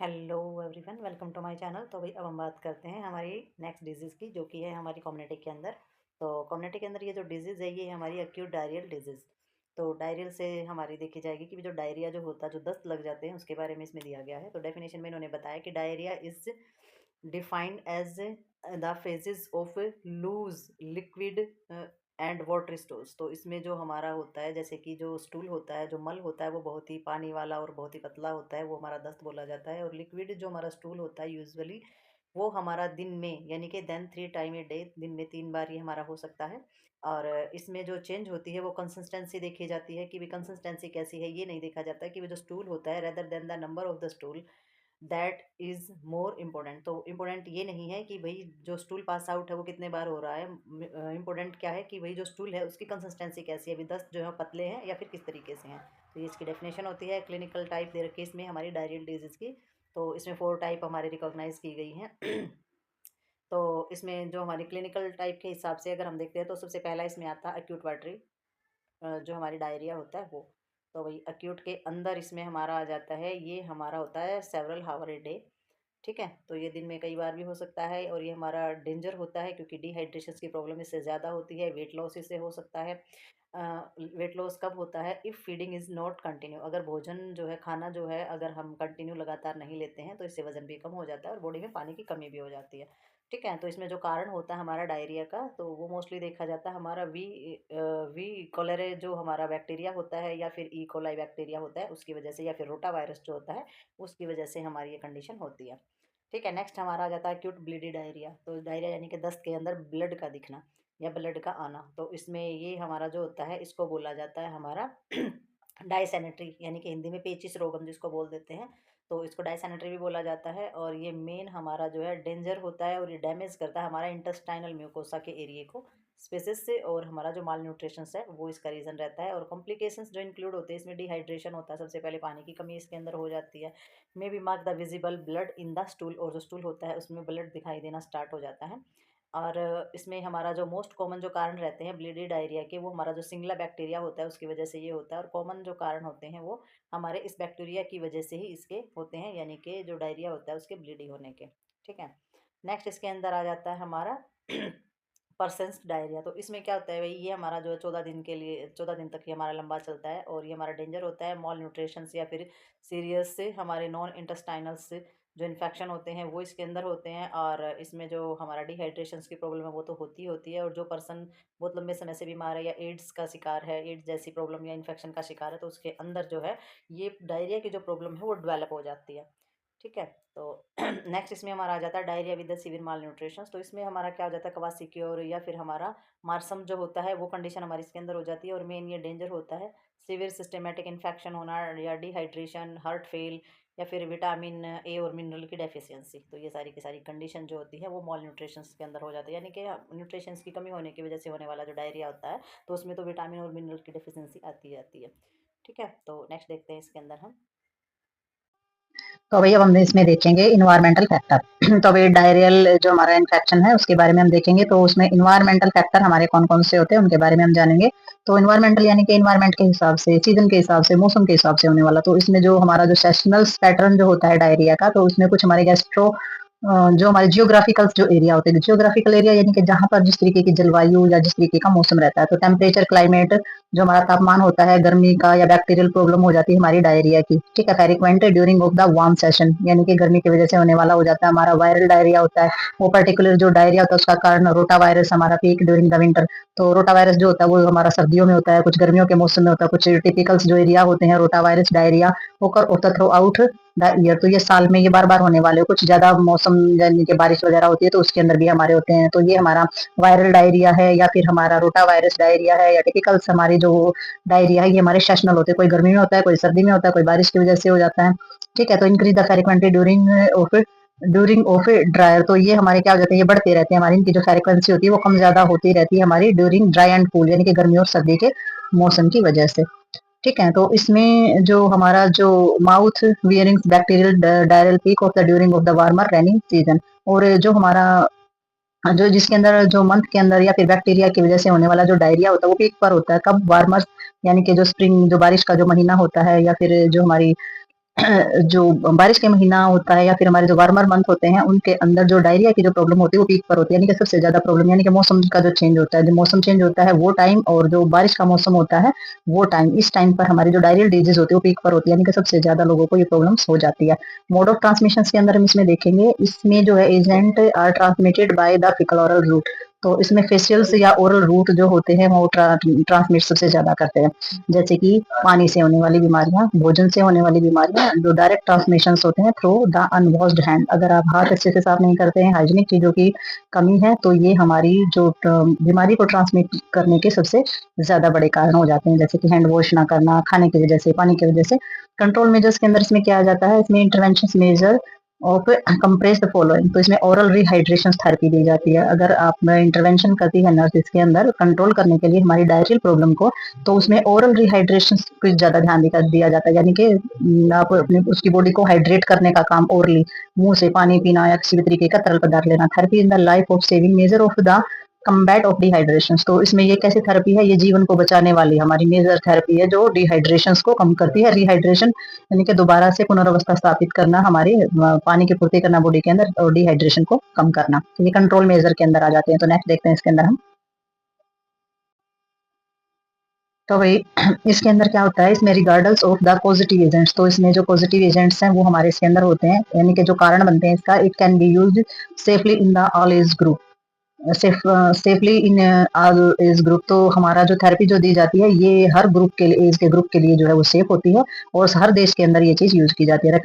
Hello everyone, welcome to my channel. तो भाई अब हम बात करते हैं हमारी नेक्स्ट डिजीज़ की, जो कि है हमारी कम्युनिटी के अंदर। तो कम्युनिटी के अंदर ये जो डिजीज़ है, ये हमारी एक्यूट डायरियल डिजीज़। तो डायरियल से हमारी देखी जाएगी कि जो डायरिया जो होता है, जो दस्त लग जाते हैं, उसके बारे में इसमें दिया गया है। तो डेफिनेशन में इन्होंने बताया कि diarrhoea is defined as the phases of loose liquid and water stools. तो इसमें जो हमारा होता है, जैसे कि जो स्टूल होता है, जो मल होता है, वो बहुत ही पानी वाला और बहुत ही पतला होता है, वो हमारा दस्त बोला जाता है। और लिक्विड जो हमारा स्टूल होता है यूजुअली, वो हमारा दिन में, यानी कि देन 3 टाइम ए डे, दिन में 3 बार ये हमारा हो सकता है। और इसमें जो चेंज होती है वो कंसिस्टेंसी देखी जाती है कि भी कंसिस्टेंसी कैसी है। ये नहीं देखा जाता है कि वो जो स्टूल होता है, rather than the number of the stool, that is more important. तो इम्पोर्टेंट ये नहीं है कि भाई जो स्टूल पास आउट है वो कितने बार हो रहा है। इम्पोर्टेंट क्या है कि भाई जो स्टूल है उसकी कंसिस्टेंसी कैसी है, अभी दस्त जो है पतले हैं या फिर किस तरीके से हैं। तो ये इसकी डेफिनेशन होती है। क्लिनिकल टाइप दे रखी है इसमें हमारी डायरियल डिजीज की। तो इसमें 4 टाइप हमारे रिकॉग्नाइज की गई हैं। तो इसमें जो हमारी क्लिनिकल टाइप के हिसाब से अगर हम देखते हैं, तो सबसे पहला इसमें आता है एक्यूट वाटरी, जो हमारी डायरिया होता है वो। तो वही एक्यूट के अंदर इसमें हमारा आ जाता है, ये हमारा होता है सेवरल हावर ए डे। ठीक है, तो ये दिन में कई बार भी हो सकता है, और ये हमारा डेंजर होता है क्योंकि डिहाइड्रेशन की प्रॉब्लम इससे ज़्यादा होती है। वेट लॉस इससे हो सकता है। वेट लॉस कब होता है? If feeding is not continue. अगर भोजन जो है, खाना जो है, अगर हम कंटिन्यू लगातार नहीं लेते हैं, तो इससे वजन भी कम हो जाता है और बॉडी में पानी की कमी भी हो जाती है। ठीक है, तो इसमें जो कारण होता है हमारा डायरिया का, तो वो मोस्टली देखा जाता है हमारा वी कोलेरे जो हमारा बैक्टीरिया होता है, या फिर ई कोलाई बैक्टीरिया होता है, उसकी वजह से, या फिर रोटा वायरस जो होता है, उसकी वजह से हमारी ये कंडीशन होती है। ठीक है, नेक्स्ट हमारा आ जाता है एक्यूट ब्लीडी डायरिया। तो डायरिया यानी कि दस्त के अंदर ब्लड का दिखना या ब्लड का आना। तो इसमें ये हमारा जो होता है, इसको बोला जाता है हमारा डायसेनेटरी, यानी कि हिंदी में पेचिस रोग हम जिसको बोल देते हैं। तो इसको डायसेनेटरी भी बोला जाता है। और ये मेन हमारा जो है डेंजर होता है, और ये डैमेज करता है हमारा इंटेस्टाइनल म्यूकोसा के एरिए को स्पेसिस से। और हमारा जो माल न्यूट्रिशन है वो इसका रीज़न रहता है। और कॉम्प्लिकेशंस जो इंक्लूड होते हैं इसमें, डिहाइड्रेशन होता है, सबसे पहले पानी की कमी इसके अंदर हो जाती है। May be mark the visible blood in the stool, और जो स्टूल होता है उसमें ब्लड दिखाई देना स्टार्ट हो जाता है। और इसमें हमारा जो मोस्ट कॉमन जो कारण रहते हैं ब्लीडी डायरिया के, वो हमारा जो सिंगला बैक्टीरिया होता है उसकी वजह से ये होता है। और कॉमन जो कारण होते हैं वो हमारे इस बैक्टीरिया की वजह से ही इसके होते हैं, यानी कि जो डायरिया होता है उसके ब्लीडी होने के। ठीक है, नेक्स्ट इसके अंदर आ जाता है हमारा परसेंस डायरिया। तो इसमें क्या होता है भाई, ये हमारा जो है 14 दिन के लिए, 14 दिन तक ये हमारा लंबा चलता है। और ये हमारा डेंजर होता है मॉल न्यूट्रिशन से, या फिर सीरियस से हमारे नॉन इंटेस्टाइनल से जो इन्फेक्शन होते हैं वो इसके अंदर होते हैं। और इसमें जो हमारा डिहाइड्रेशन की प्रॉब्लम है वो तो होती ही होती है। और जो पर्सन बहुत लंबे समय से बीमार है, या एड्स का शिकार है, एड्स जैसी प्रॉब्लम या इन्फेक्शन का शिकार है, तो उसके अंदर जो है ये डायरिया की जो प्रॉब्लम है वो डेवलप हो जाती है। ठीक है, तो नेक्स्ट इसमें हमारा आ जाता है diarrhoea with the severe mall nutrition. तो इसमें हमारा क्या हो जाता है, क्वासिक्योर या फिर हमारा मार्सम जो होता है, वो कंडीशन हमारी इसके अंदर हो जाती है। और मेन ये डेंजर होता है सीवियर सिस्टमेटिक इन्फेक्शन होना, या डिहाइड्रेशन, हार्ट फेल, या फिर विटामिन ए और मिनरल की डेफिशिएंसी। तो ये सारी की सारी कंडीशन जो होती है वो मॉल न्यूट्रिशन के अंदर हो जाती है, यानी कि न्यूट्रिशन की कमी होने की वजह से होने वाला जो डायरिया होता है, तो उसमें तो विटामिन और मिनरल की डेफिशिएंसी आती जाती है। ठीक है, तो नेक्स्ट देखते हैं इसके अंदर हम। तो भैया अब हम इसमें देखेंगे इन्वायरमेंटल फैक्टर। तो अभी डायरियल जो हमारा इन्फेक्शन है उसके बारे में हम देखेंगे। तो उसमें इन्वायरमेंटल फैक्टर हमारे कौन कौन से होते हैं उनके बारे में हम जानेंगे। तो इन्वायरमेंटल यानी कि इन्वायरमेंट के हिसाब से, सीजन के हिसाब से, मौसम के हिसाब से होने वाला। तो इसमें जो हमारा जो सेशनल पैटर्न जो होता है डायरिया का, तो उसमें कुछ हमारे गैस्ट्रो जो हमारे जियोग्राफिकल जो एरिया होते हैं, जियोग्राफिकल एरिया यानी कि जहां पर जिस तरीके की जलवायु या जिस तरीके का मौसम रहता है। तो टेम्परेचर, क्लाइमेट, जो हमारा तापमान होता है, गर्मी का या बैक्टीरियल प्रॉब्लम हो जाती है हमारी डायरिया की। ठीक है, frequent during of the warm session, यानी कि गर्मी की वजह से होने वाला हो जाता है। हमारा वायरल डायरिया होता है, वो पर्टिकुलर जो डायरिया होता है उसका कारण रोटा वायरस हमारा पीक ड्यूरिंग द विंटर। तो रोटा वायरस जो होता है वो हमारा सर्दियों में होता है, कुछ गर्मियों के मौसम में होता है। कुछ टिपिकल्स जो एरिया होते हैं रोटा वायरस डायरिया होकर होता थ्रू आउट द ईयर। तो ये साल में ये बार बार होने वाले, कुछ ज्यादा मौसम यानी कि बारिश वगैरह होती है तो उसके अंदर भी हमारे होते हैं। तो ये हमारा वायरल डायरिया है, या फिर हमारा रोटा वायरस डायरिया है, या टिपिकल्स हमारी जो डायरिया है, ये हमारे सेशनल होते हैं। कोई गर्मी में होता है, कोई सर्दी में होता है, कोई बारिश की वजह से हो जाता है। ठीक है, तो increase the frequency during of dryer. तो ये हमारे क्या हो जाते हैं, ये बढ़ते रहते हैं हमारी, इनकी जो फ्रीक्वेंसी होती है वो कम ज्यादा होती रहती है हमारी ड्यूरिंग ड्राई एंड कूल, यानी कि गर्मी और सर्दी के मौसम की वजह से। ठीक है, तो इसमें जो हमारा जो mouth wearing bacterial diarrhoeal peak of the during of the warmer raining season. और जो हमारा जो जिसके अंदर जो मंथ के अंदर या फिर बैक्टीरिया की वजह से होने वाला जो डायरिया होता है वो पीक पर होता है कब, वार्मर यानी कि जो स्प्रिंग, जो बारिश का जो महीना होता है, या फिर जो हमारी जो बारिश के महीना होता है या फिर हमारे जो वार्मर मंथ होते हैं उनके अंदर जो डायरिया की जो प्रॉब्लम होती है वो पीक पर होती है, यानी कि सबसे ज्यादा प्रॉब्लम, यानी कि मौसम का जो चेंज होता है, जो मौसम चेंज होता है वो टाइम और जो बारिश का मौसम होता है वो टाइम, इस टाइम पर हमारी जो डायरियल डिजीज होती है वो पीक पर होती है, यानी कि सबसे ज्यादा लोगों को ये प्रॉब्लम हो जाती है। मोड ऑफ ट्रांसमिशन के अंदर हम इसमें देखेंगे, इसमें जो है agent are transmitted by the faecal oral route, तो इसमें फेशियल्स या ओरल रूट जो होते हैं वो ट्रांसमिट सबसे ज्यादा करते हैं, जैसे कि पानी से होने वाली बीमारियां, भोजन से होने वाली बीमारियां, जो डायरेक्ट ट्रांसमिशन होते हैं थ्रू द अनवॉश्ड हैंड, अगर आप हाथ अच्छे से साफ नहीं करते हैं, हाइजीनिक चीजों की कमी है, तो ये हमारी जो बीमारी को ट्रांसमिट करने के सबसे ज्यादा बड़े कारण हो जाते हैं, जैसे कि हैंड वॉश ना करना, खाने की वजह से, पानी की वजह से। कंट्रोल मेजर्स के अंदर इसमें क्या आ जाता है, इसमें intervention measure of compress the following, तो इसमें ओरल रिहाइड्रेशन थेरेपी दी जाती है। अगर आप इंटरवेंशन करती है नर्स इसके अंदर कंट्रोल करने के लिए हमारी डायरियल प्रॉब्लम को, तो उसमें ओरल रिहाइड्रेशन पे ज्यादा ध्यान दिया जाता है, यानी कि आप अपने उसकी बॉडी को हाइड्रेट करने का काम ओरली, मुंह से पानी पीना या किसी भी तरीके का तरल पदार्थ लेना। Therapy in the life of saving measure of the combat of dehydration, तो इसमें ये कैसी थेरेपी है, ये जीवन को बचाने वाली हमारी मेजर थेरेपी है जो डिहाइड्रेशन को कम करती है। रिहाइड्रेशन यानी कि दोबारा से पुनर्वस्था स्थापित करना, हमारी पानी की पूर्ति करना बॉडी के अंदर और डिहाइड्रेशन को कम करना, तो ये कंट्रोल मेजर के अंदर आ जाते हैं। तो नेक्स्ट देखते हैं इसके अंदर हम, तो भाई इसके अंदर क्या होता है, इसमें रिगार्डल्स ऑफ द पॉजिटिव एजेंट्स, तो इसमें जो पॉजिटिव एजेंट्स हैं वो हमारे इसके अंदर होते हैं, यानी कि जो कारण बनते हैं इसका, it can be used safely in the all age group, safely in all age group, तो हमारा जो थेरेपी जो दी जाती है ये हर ग्रुप के लिए, एज के ग्रुप के लिए जो है वो सेफ होती है और हर देश के अंदर ये चीज यूज की जाती है।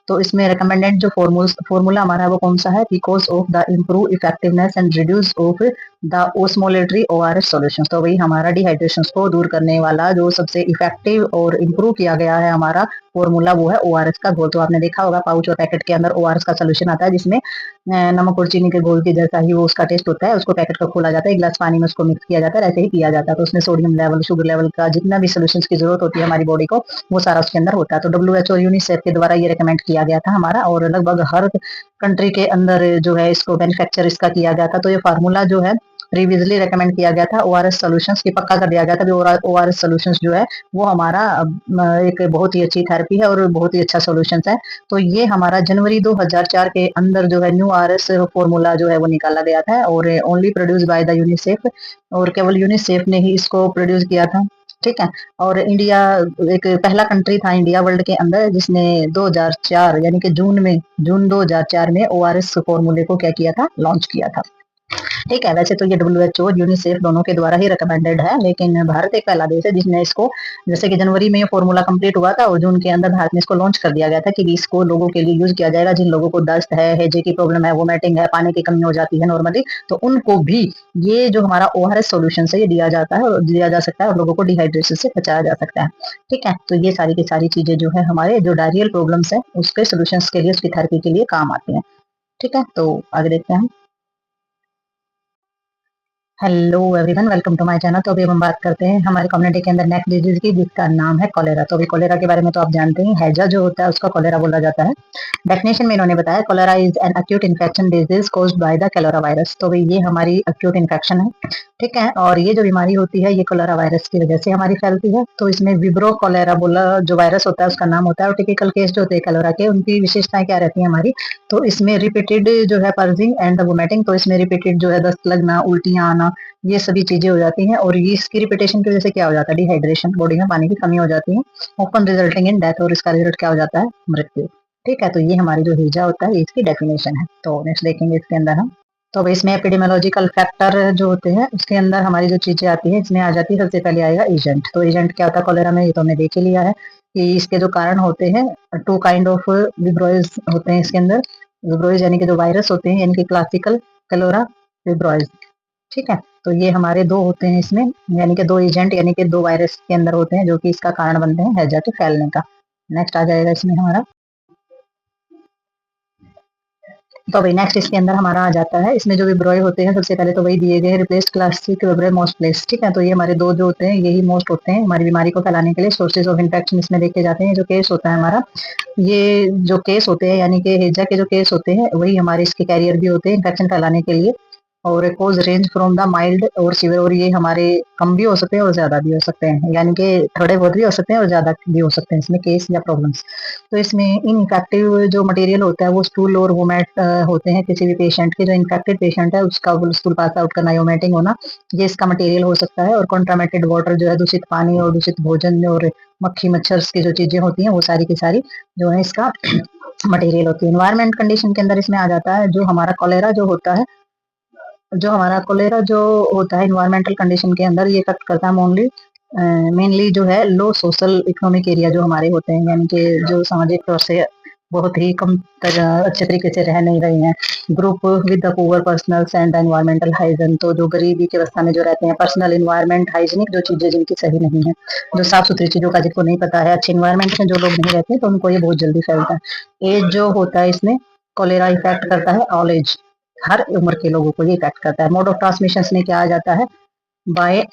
तो इसमें रिकमेंडेड जो फॉर्मूला हमारा है वो कौन सा है, because of the improve effectiveness and reduce of the osmolarity ORS solution, तो वही हमारा डिहाइड्रेशन को दूर करने वाला जो सबसे इफेक्टिव और इम्प्रूव किया गया है हमारा फॉर्मूला वो है ओआरएस का घोल। तो आपने देखा होगा पाउच और पैकेट के अंदर ओआरएस का सोल्यूशन आता है जिसमें नमक और चीनी के घोल की जैसा ही वो उसका टेस्ट होता है, उसको पैकेट को खोला जाता है, एक गिलास पानी में उसको मिक्स किया जाता है, ऐसे ही पिया जाता है, तो उसमें सोडियम लेवल, शुगर लेवल का जितना भी सोल्यूशन की जरूरत होती है हमारी बॉडी को वो सारा उसके अंदर होता है। तो WHO और यूनिसेफ के द्वारा ये रिकमेंड किया गया था हमारा, और लगभग हर कंट्री के अंदर जो है इसको मैन्युफैक्चर इसका किया गया था। तो ये फार्मूला जो है प्रीवियसली रेकमेंड किया गया था ओआरएस सॉल्यूशंस की, पक्का कर दिया गया था ओआरएस सॉल्यूशंस जो है वो हमारा एक बहुत ही अच्छी थेरेपी है और बहुत ही अच्छा सॉल्यूशन है। तो ये हमारा जनवरी 2004 के अंदर जो है न्यू आरएस फॉर्मूला जो है वो निकाला गया था और only produce by the UNICEF, और केवल यूनिसेफ ने ही इसको प्रोड्यूस किया था, ठीक है। और इंडिया एक पहला कंट्री था इंडिया वर्ल्ड के अंदर जिसने 2004 यानी कि जून 2004 में ओआरएस फॉर्मूले को क्या किया था, लॉन्च किया था, ठीक है। वैसे तो ये WHO और यूनिसेफ दोनों के द्वारा ही रिकमेंडेड है, लेकिन भारत एक पहला देश है जिसने इसको, जैसे कि जनवरी में ये फॉर्मूला कंप्लीट हुआ था और जून के अंदर भारत में इसको लॉन्च कर दिया गया था कि इसको लोगों के लिए यूज किया जाएगा जिन लोगों को दस्त है, हेजे की प्रॉब्लम है, वोमिटिंग है, पानी की कमी हो जाती है नॉर्मली, तो उनको भी ये जो हमारा ओआरएस सॉल्यूशन है ये दिया जाता है और दिया जा सकता है और लोगों को डिहाइड्रेशन से बचाया जा सकता है, ठीक है। तो ये सारी की सारी चीजें जो है हमारे जो डायरियल प्रॉब्लम्स है उसके सोल्यूशन के लिए, उसकी थेरेपी के लिए काम आती है, ठीक है। तो आगे देखते हैं हम। Hello everyone, welcome to my channel. तो अभी हम बात करते हैं हमारे कम्युनिटी के अंदर नेक्स्ट डिजीज की जिसका नाम है कॉलेरा। तो अभी कॉलेरा के बारे में तो आप जानते हैं, हैजा जो होता है उसका कॉलेरा बोला जाता है। डेफिनेशन में इन्होंने बताया cholera is an acute infection disease caused by the cholera virus, तो भाई ये हमारी एक्यूट इन्फेक्शन है, ठीक है। और ये जो बीमारी होती है ये कॉलेरा वायरस की वजह से हमारी फैलती है। तो इसमें विब्रो कॉलेरा बोला जो वायरस होता है उसका नाम होता है, और टिपिकल केस जो होते हैं कॉलेरा के उनकी विशेषताएं क्या रहती है हमारी, तो इसमें रिपीटेड जो है पर्जिंग एंड वोमिटिंग, तो इसमें रिपीटेड जो है दस्त लगना, उल्टियां आना, ये सभी चीजें हो जाती हैं। और ये इसकी रिपीटेशन की वजह से क्या हो जाता है, डिहाइड्रेशन, बॉडी में पानी की कमी हो जाती है, ओपन रिजल्टिंग इन डेथ, और इसका रिजल्ट क्या हो जाता है, मृत्यु, ठीक है। तो ये हमारी जो हीजा होता है इसकी डेफिनेशन है। तो नेक्स्ट देखेंगे इसके अंदर हम, तो अब इसमें एपिडेमियोलॉजिकल फैक्टर जो होते हैं उसके अंदर हमारी जो चीजें आती हैं इसमें आ जाती है, सबसे पहले आएगा एजेंट। तो एजेंट क्या होता है कॉलेरा में, ये तो हमने देख ही लिया है कि इसके जो कारण होते हैं, टू काइंड ऑफ विब्रोइज होते हैं इसके अंदर। विब्रोइज यानी कि जो वायरस होते हैं, यानी कि क्लासिकल कलोरा विब्रोइज, ठीक है। तो ये हमारे दो होते हैं इसमें, यानी कि दो एजेंट, यानी कि दो वायरस के अंदर होते हैं जो कि इसका कारण बनते हैं हैजा के फैलने का। नेक्स्ट आ जाएगा इसमें हमारा, तो भाई नेक्स्ट इसके अंदर हमारा आ जाता है, इसमें जो विब्रोय होते हैं सबसे पहले तो वही दिए गए रिप्लेस्ड क्लासिक विब्रोय मोस्ट प्लेस, ठीक है। तो ये हमारे दो जो होते हैं यही मोस्ट होते हैं हमारी बीमारी को फैलाने के लिए, सोर्सेज ऑफ इन्फेक्शन इसमें देखे जाते हैं। जो केस होता है हमारा, ये जो केस होते हैं यानी कि हेजा के जो केस होते हैं वही हमारे इसके कैरियर भी होते हैं इन्फेक्शन फैलाने के लिए। और कोज रेंज फ्रॉम द माइल्ड और सीवियर, और ये हमारे कम भी हो सकते हैं और ज्यादा भी हो सकते हैं, यानी कि थोड़े बहुत भी हो सकते हैं और ज्यादा भी हो सकते हैं इसमें केस या प्रॉब्लम्स। तो इसमें इनफेक्टिव जो मटेरियल होता है वो स्टूल और वोमेट होते हैं किसी भी पेशेंट के। जो इन्फेक्टेड पेशेंट है उसका स्टूल पास आउट करना या वोमेटिंग होना, ये इसका मटेरियल हो सकता है। और कॉन्ट्रामेटेड वाटर जो है दूषित पानी और दूषित भोजन और मक्खी मच्छर की जो चीजें होती हैं वो सारी की सारी जो है इसका मटेरियल होती है। इन्वायरमेंट कंडीशन के अंदर इसमें आ जाता है जो हमारा कोलेरा जो होता है इन्वायरमेंटल कंडीशन के अंदर, ये इफेक्ट करता है मेनली जो है लो सोशल इकोनॉमिक एरिया जो हमारे होते हैं, यानी कि जो सामाजिक तौर से बहुत ही कम अच्छे तरीके से रह नहीं रहे हैं। Group with the poor personals and environmental hygiene, तो जो गरीबी की अवस्था में जो रहते हैं, पर्सनल इन्वायरमेंट हाइजीनिक जो चीजें जिनकी सही नहीं है, जो साफ सुथरी चीजों का जिनको नहीं पता है, अच्छे इन्वायरमेंट में जो लोग नहीं रहते तो उनको ये बहुत जल्दी फैलता है। एज जो होता है इसमें कोलेरा इफेक्ट करता है ऑल एज, हर उम्र के लोगों को ये इफेक्ट करता है। मोड ऑफ ट्रांसमिशन में क्या आ जाता है, by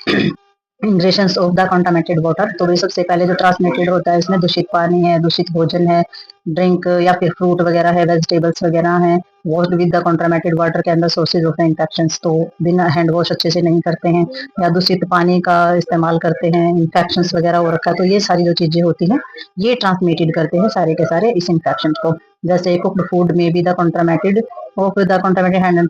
ingestions of the contaminated water. तो ये सबसे पहले जो ट्रांसमिटेड होता है इसमें दूषित पानी है, दूषित भोजन है, ड्रिंक या फिर फ्रूट वगैरह है, वेजिटेबल्स वगैरह हैं, wash with the contaminated water के अंदर सोर्सेज ऑफ इन्फेक्शन, तो बिना हैंड वॉश अच्छे से नहीं करते हैं या दूषित पानी का इस्तेमाल करते हैं, इन्फेक्शन वगैरह हो रखा है। तो ये सारी जो चीजें होती हैं ये ट्रांसमिटेड करते हैं सारे के सारे इस इन्फेक्शन को। जैसे कुक्ड फूड में भी the contaminated of the contaminated hand and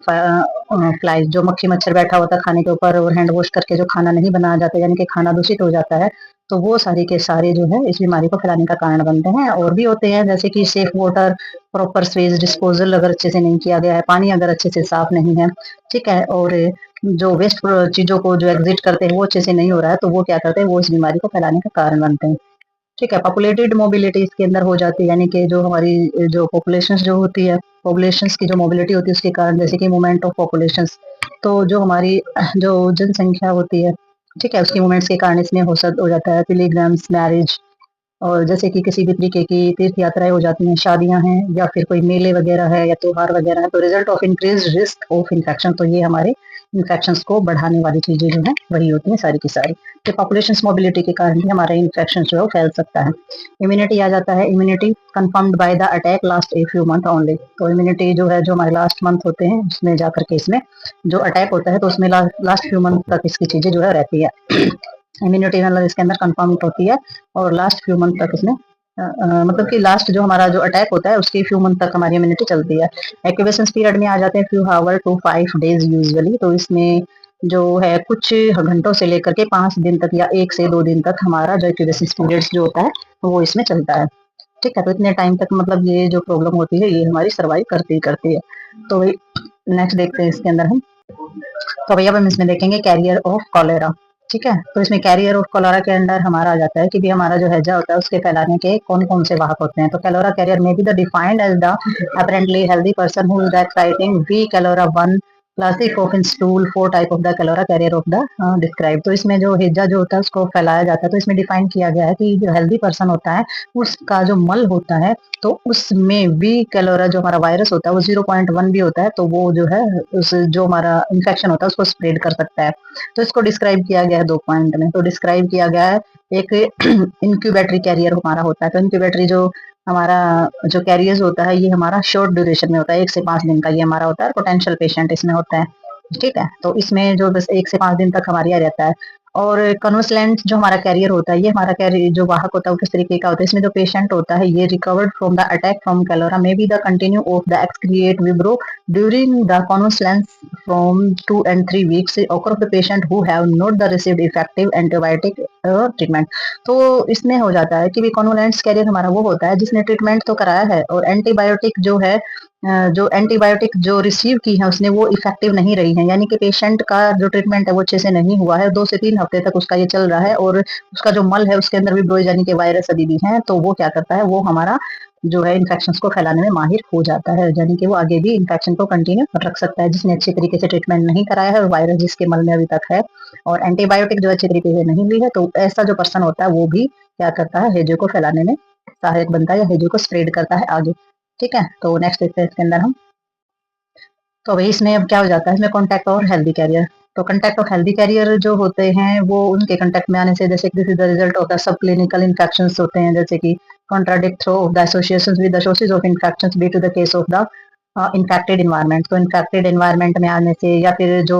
flies, जो मक्खी मच्छर बैठा होता है खाने के ऊपर और हैंड वॉश करके जो खाना नहीं बनाया जाता, यानी कि खाना दूषित हो जाता है, तो वो सारे के सारे जो है इस बीमारी को फैलाने का कारण बनते हैं। और भी होते हैं जैसे कि safe water, proper Suez disposal अगर अच्छे से नहीं किया गया है, पानी अगर अच्छे से साफ नहीं है, ठीक है, और जो वेस्ट चीजों को जो एग्जिट करते हैं वो अच्छे से नहीं हो रहा है, तो वो क्या करते हैं, वो इस बीमारी को फैलाने का कारण बनते हैं। ठीक है, पॉपुलेटेड मोबिलिटी इसके अंदर हो जाती है, यानी कि जो हमारी जो पॉपुलेशन जो होती है, पॉपुलेशन की जो मोबिलिटी होती है उसके कारण, जैसे कि मूवमेंट ऑफ पॉपुलेशन, तो जो हमारी जो जनसंख्या होती है, ठीक है, उसकी मूवमेंट्स के कारण इसमें हो जाता है पिलग्रिम्स, मैरिज, और जैसे कि किसी भी तरीके की तीर्थ यात्राएं हो जाती हैं, शादियां हैं या फिर कोई मेले वगैरह है या त्योहार वगैरह है, तो result of increase risk of infection, तो ये हमारे इन्फेक्शंस को बढ़ाने वाली चीजें जो है वही होती हैं सारी की सारी। तो पॉपुलेशन मोबिलिटी के कारण भी हमारा इन्फेक्शन जो है वो फैल सकता है। इम्यूनिटी आ जाता है, immunity confirmed by the attack last a few month only, तो इम्यूनिटी जो है जो हमारे लास्ट मंथ होते हैं उसमें जाकर के इसमें जो अटैक होता है तो उसमें लास्ट फ्यू मंथ तक इसकी चीजें जो है रहती है। इम्यूनिटी मतलब इसके अंदर कंफर्म होती है और लास्ट फ्यू मंथ तक इसमें मतलब कि लास्ट जो हमारा जो अटैक होता है उसके फ्यू मंथ तक हमारी इम्यूनिटी चलती है। एक्टिवेशन पीरियड में आ जाते हैं few hour to 5 days usually, तो इसमें जो है कुछ घंटों से लेकर के 5 दिन तक या 1 से 2 दिन तक हमारा जो एक्टिवेशन पीरियड जो होता है वो इसमें चलता है। ठीक है, तो इतने टाइम तक मतलब ये जो प्रॉब्लम होती है ये हमारी सर्वाइव करती ही करती है। तो भाई नेक्स्ट देखते हैं इसके अंदर हम, तो भैया हम इसमें देखेंगे कैरियर ऑफ कॉलेरा। ठीक है, तो इसमें कैरियर ऑफ कोलेरा के अंदर हमारा आ जाता है कि भी हमारा जो हैजा होता है उसके फैलाने के कौन कौन से वाहक होते हैं। तो कैलोरा कैरियर में भी the defined as the apparently healthy person who is exciting V cholera 1 classic of in stool 4 type of the cholera carrier of the describe. तो इसमें जो हेजा जो होता है उसको फैलाया जाता है, तो इसमें डिफाइन किया गया है कि जो हेल्दी पर्सन होता है उसका जो मल होता है तो उसमें भी कैलोरा जो हमारा वायरस होता है वो 0.1 भी होता है, तो वो जो है उस जो हमारा इन्फेक्शन होता है उसको स्प्रेड कर सकता है। तो इसको डिस्क्राइब किया गया है 2 पॉइंट में। तो डिस्क्राइब किया गया है एक इंक्यूबेटरी कैरियर हमारा होता है, तो इंक्यूबेटरी जो हमारा जो कैरियर्स होता है ये हमारा शॉर्ट ड्यूरेशन में होता है, 1 से 5 दिन का ये हमारा होता है, पोटेंशियल पेशेंट इसमें होता है। ठीक है, तो इसमें जो बस 1 से 5 दिन तक हमारे यहाँ रहता है। और कन्वर्सलेंट जो हमारा कैरियर होता है, ये हमारा कैरियर जो वाहक होता है वो किस तरीके का होता है, इसमें जो पेशेंट होता है ये recovered from the attack from cholera may be the continue of the excrete vibrio during the convalescence from 2 and 3 weeks occur of the patient who have not the received effective antibiotic treatment. तो इसमें हो जाता है कि भी कॉन्वलेंट्स career हमारा वो होता है जिसने ट्रीटमेंट तो कराया है और एंटीबायोटिक जो है जो एंटीबायोटिक जो रिसीव की है उसने वो इफेक्टिव नहीं रही है, यानी कि पेशेंट का जो ट्रीटमेंट है वो अच्छे से नहीं हुआ है, 2 से 3 हफ्ते तक उसका ये चल रहा है और उसका जो मल है उसके अंदर भी ब्रोज यानी कि वायरस अभी भी है, तो वो क्या करता है वो हमारा जो है इन्फेक्शन को फैलाने में माहिर हो जाता है, यानी कि वो आगे भी इन्फेक्शन को कंटिन्यू रख सकता है जिसने अच्छे तरीके से ट्रीटमेंट नहीं कराया है और वायरस जिसके मल में अभी तक है और एंटीबायोटिक जो अच्छे तरीके से नहीं ली है, तो ऐसा जो पर्सन होता है वो भी क्या करता है हेजो को फैलाने में सहायक बनता है या हेजो को स्प्रेड करता है आगे। ठीक है, तो नेक्स्ट देखते हैं इसके अंदर हम, तो अभी इसमें अब क्या हो जाता है इसमें कॉन्टैक्ट और हेल्दी कैरियर। तो कॉन्टैक्ट ऑफ हेल्दी कैरियर जो होते हैं वो उनके कॉन्टैक्ट में आने से जैसे this is the result of the sub clinical infections होते हैं, जैसे कि contradict throw off the associations with the sources of infections be to the case of the infected environment. तो इन्फेक्टेड इन्वायरमेंट में आने से या फिर जो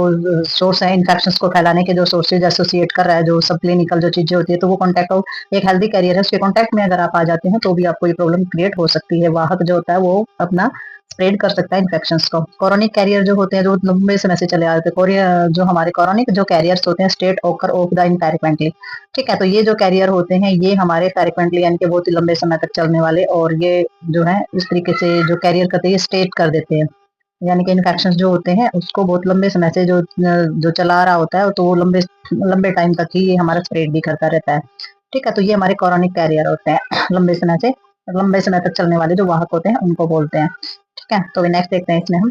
सोर्स है इन्फेक्शंस को फैलाने के, जो सोर्सेज एसोसिएट कर रहा है, जो सब क्लिनिकल जो चीजें होती है, तो वो कॉन्टेक्ट हो, एक हेल्दी कैरियर है, उसके कॉन्टेक्ट में अगर आप आ जाते हैं तो भी आपको ये प्रॉब्लम क्रिएट हो सकती है। वाहक जो होता है वो अपना स्प्रेड कर सकता है इन्फेक्शंस को। कोरोनिक कैरियर जो होते हैं, जो लंबे समय से चले आते हैं, जो हमारे कोरोनिक जो कैरियर्स होते हैं, स्टेट ओकर ऑफ द इनफ्रीक्वेंटली। ठीक है, तो ये जो कैरियर होते हैं ये हमारे फ्रीक्वेंटली यानी कि बहुत ही लंबे समय तक चलने वाले, और ये जो है इस तरीके से जो कैरियर करते हैं ये स्टेट कर देते हैं, यानी कि इन्फेक्शन जो होते हैं उसको बहुत लंबे समय से जो जो चला रहा होता है तो वो लंबे लंबे टाइम तक ही ये हमारा स्प्रेड भी करता रहता है। ठीक है, तो ये हमारे कोरोनिक कैरियर होते हैं लंबे समय तक चलने वाले जो वाहक होते हैं उनको बोलते हैं। ठीक है, तो नेक्स्ट देखते हैं इसमें हम